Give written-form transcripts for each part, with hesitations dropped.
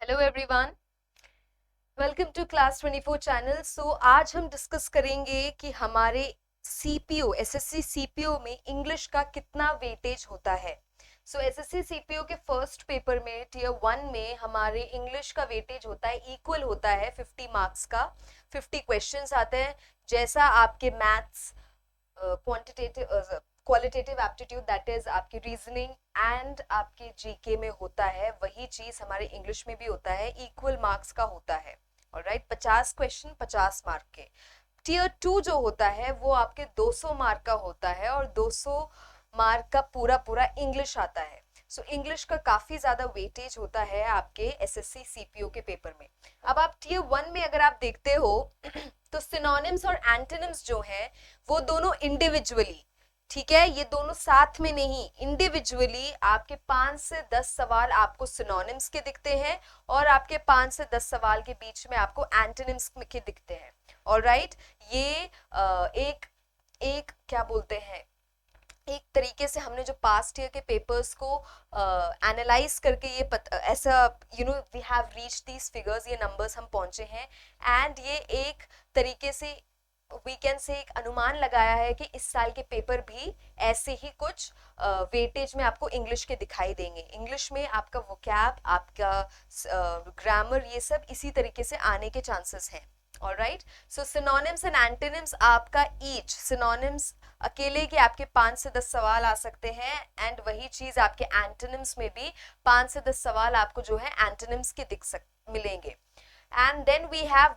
Hello everyone, welcome to class 24 channel. So आज हम discuss करेंगे कि हमारे सीपीओ एसएससी सीपीओ में इंग्लिश का कितना वेटेज होता है। सो एसएससी सीपीओ के फर्स्ट पेपर में टियर 1 में हमारे इंग्लिश का वेटेज होता है, इक्वल होता है 50 मार्क्स का। 50 क्वेश्चंस आते हैं, जैसा आपके maths, quantitative qualitative aptitude that is आपकी रीजनिंग एंड आपके जीके में होता है, वही चीज हमारे इंग्लिश में भी होता है, इक्वल मार्क्स का होता है। ऑलराइट, 50 क्वेश्चन 50 मार्क के। टियर 2 जो होता है वो आपके 200 मार्क का होता है और 200 मार्क का पूरा पूरा इंग्लिश आता है। सो इंग्लिश का काफी ज्यादा वेटेज होता है आपके एसएससी सीपीओ के पेपर में। अब आप टियर 1 में अगर आप देखते हो तो सिनोनिम्स और एंटोनिम्स जो है वो दोनों इंडिविजुअली, ठीक है, ये दोनों साथ में नहीं, इंडिविजुअली आपके 5 से 10 सवाल आपको सिनोनिम्स के दिखते हैं और आपके 5 से 10 सवाल के बीच में आपको एंटोनिम्स के दिखते हैं। ऑलराइट, ये एक एक क्या बोलते हैं, एक तरीके से हमने जो पास्ट ईयर के पेपर्स को एनालाइज करके ये ऐसा we have reach these figures, ये नंबर्स हम पहुंचे हैं। एंड ये एक तरीके से वी कैन से एक अनुमान लगाया है कि इस साल के पेपर भी ऐसे ही कुछ वेटेज में आपको इंग्लिश के दिखाई देंगे। इंग्लिश में आपका वोकैब, आपका ग्रामर, ये सब इसी तरीके से आने के चांसेस हैं। Alright, so synonyms and antonyms आपका ईच सिनोनिम्स अकेले के आपके 5 से 10 सवाल आ सकते हैं एंड वही चीज आपके एंटोनिम्स में भी 5 से 10 सवाल आपको जो है एंटोनिम्स के मिलेंगे। And then we have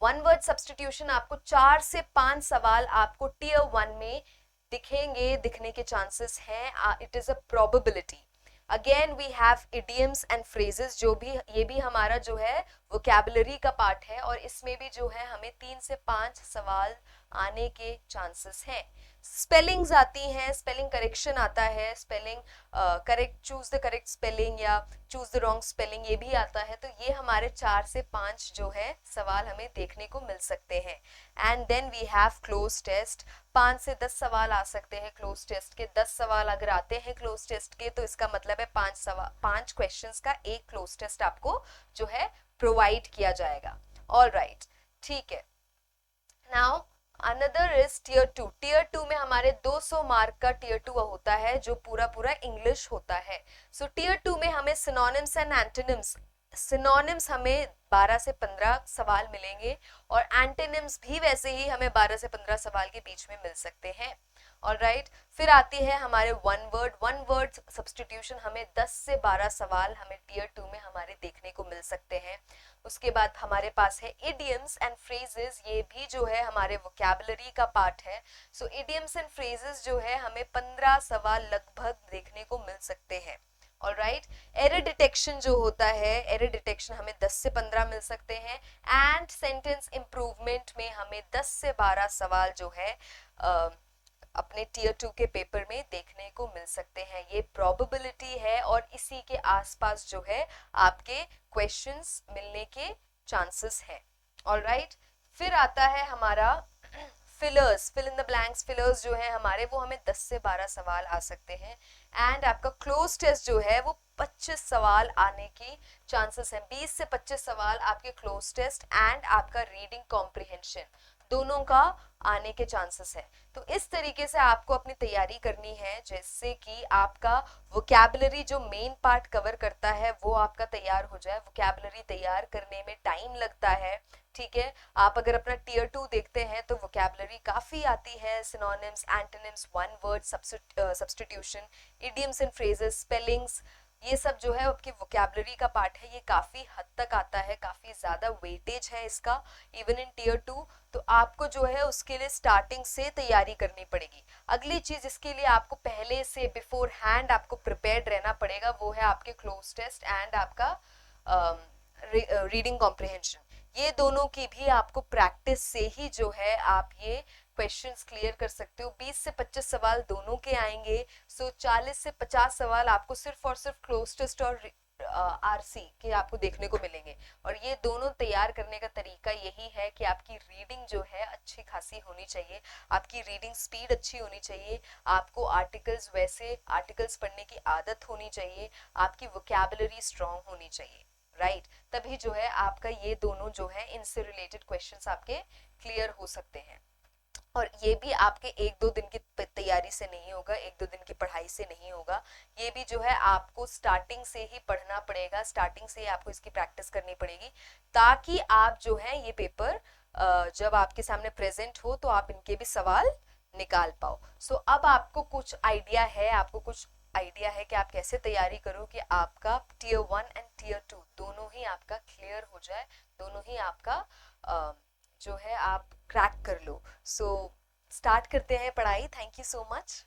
one word substitution, आपको 4 से 5 सवाल आपको टियर 1 में दिखेंगे, दिखने के चांसेस हैं। It is a probability. Again we have idioms and phrases, जो भी ये भी हमारा जो है वोकैबुलरी का पार्ट है और इसमें भी जो है हमें 3 से 5 सवाल आने के चांसेस हैं। स्पेलिंग्स आती हैं, स्पेलिंग करेक्शन आता है, spelling correct, choose the correct spelling या चूज द रॉन्ग स्पेलिंग, ये भी आता है। तो ये हमारे 4 से 5 जो है सवाल हमें देखने को मिल सकते हैं। And then we have cloze test, 5 से 10 सवाल आ सकते हैं क्लोज टेस्ट के। 10 सवाल अगर आते हैं क्लोज टेस्ट के तो इसका मतलब है 5 क्वेश्चंस का एक क्लोज टेस्ट आपको जो है प्रोवाइड किया जाएगा। ऑल राइट, ठीक है। Now another is tier 2। Tier 2 में हमारे 200 मार्क का टियर 2 होता है जो पूरा पूरा इंग्लिश होता है। सो टियर 2 में हमें सिनोनिम्स एंड एंटोनिम्स, सिनोनिम्स हमें 12 से 15 सवाल मिलेंगे और एंटोनिम्स भी वैसे ही हमें 12 से 15 सवाल के बीच में मिल सकते हैं। ऑलराइट, फिर आती है हमारे वन वर्ड सब्स्टिट्यूशन, हमें 10 से 12 सवाल हमें टियर 2 में हमारे देखने को मिल सकते हैं। उसके बाद हमारे पास है इडियम्स एंड फ्रेजेस, ये भी जो है हमारे वोकैबुलरी का पार्ट है। सो इडियम्स एंड फ्रेजेस जो है हमें 15 सवाल लगभग देखने को मिल सकते हैं। ऑलराइट, एरर डिटेक्शन जो होता है, एरर डिटेक्शन हमें 10 से 15 मिल सकते हैं। एंड सेंटेंस इंप्रूवमेंट में हमें 10 से 12 सवाल जो है अपने टियर 2 के पेपर में देखने को मिल सकते हैं। ये प्रोबेबिलिटी है और इसी के आसपास जो है आपके क्वेश्चंस मिलने के चांसेस हैं। ऑलराइट, फिर आता है हमारा fillers, fill in the blanks. Fillers जो है हमारे वो हमें 10 से 12 सवाल आ सकते हैं। एंड आपका क्लोज टेस्ट जो है वो 25 सवाल आने की चांसेस हैं। 20 से 25 सवाल आपके क्लोज टेस्ट एंड आपका रीडिंग कॉम्प्रिहेंशन दोनों का आने के चांसेस है। तो इस तरीके से आपको अपनी तैयारी करनी है जैसे कि आपका वोकैबुलरी जो मेन पार्ट कवर करता है वो आपका तैयार हो जाए। वोकैबुलरी तैयार करने में टाइम लगता है, ठीक है। आप अगर अपना टियर 2 देखते हैं तो वोकैबुलरी काफी आती है, synonyms, antonyms, one word substitution, idioms and phrases, spellings, ये सब जो है आपकी वोकैबुलरी का पार्ट है। ये काफी हद तक आता है, काफी ज्यादा वेटेज है इसका इवन इन टियर 2। तो आपको जो है उसके लिए स्टार्टिंग से तैयारी करनी पड़ेगी। अगली चीज इसके लिए आपको पहले से बिफोर हैंड आपको प्रिपेयर्ड रहना पड़ेगा, वो है आपके क्लोज टेस्ट एंड आपका रीडिंग कॉम्प्रिहेंशन। ये दोनों की भी आपको प्रैक्टिस से ही जो है आप ये क्वेश्चंस क्लियर कर सकते हो। 20 से 25 सवाल दोनों के आएंगे। सो 40 से 50 सवाल आपको सिर्फ और सिर्फ क्लोज टेस्ट और आरसी के आपको देखने को मिलेंगे। और ये दोनों तैयार करने का तरीका यही है कि आपकी रीडिंग जो है अच्छी खासी होनी चाहिए, आपकी रीडिंग स्पीड अच्छी होनी चाहिए, आपको आर्टिकल्स, वैसे आर्टिकल्स पढ़ने की आदत होनी चाहिए, आपकी वोकैबुलरी स्ट्रांग होनी चाहिए। राइट, तभी जो है आपका ये दोनों जो है इनसे रिलेटेड क्वेश्चंस आपके क्लियर हो सकते हैं। और ये भी आपके एक दो दिन की तैयारी से नहीं होगा, एक दो दिन की पढ़ाई से नहीं होगा, ये भी जो है आपको स्टार्टिंग से ही पढ़ना पड़ेगा, स्टार्टिंग से ही आपको इसकी प्रैक्टिस करनी पड़ेगी, ताकि आप जो है ये पेपर जब आपके सामने प्रेजेंट हो तो आप इनके भी सवाल निकाल पाओ। सो अब आपको कुछ आइडिया है, आपको कुछ आइडिया है कि आप कैसे तैयारी करो कि आपका टीयर 1 एंड टीयर 2 दोनों ही आपका क्लियर हो जाए, दोनों ही आपका जो है आप क्रैक कर लो। सो स्टार्ट करते हैं पढ़ाई। Thank you so much.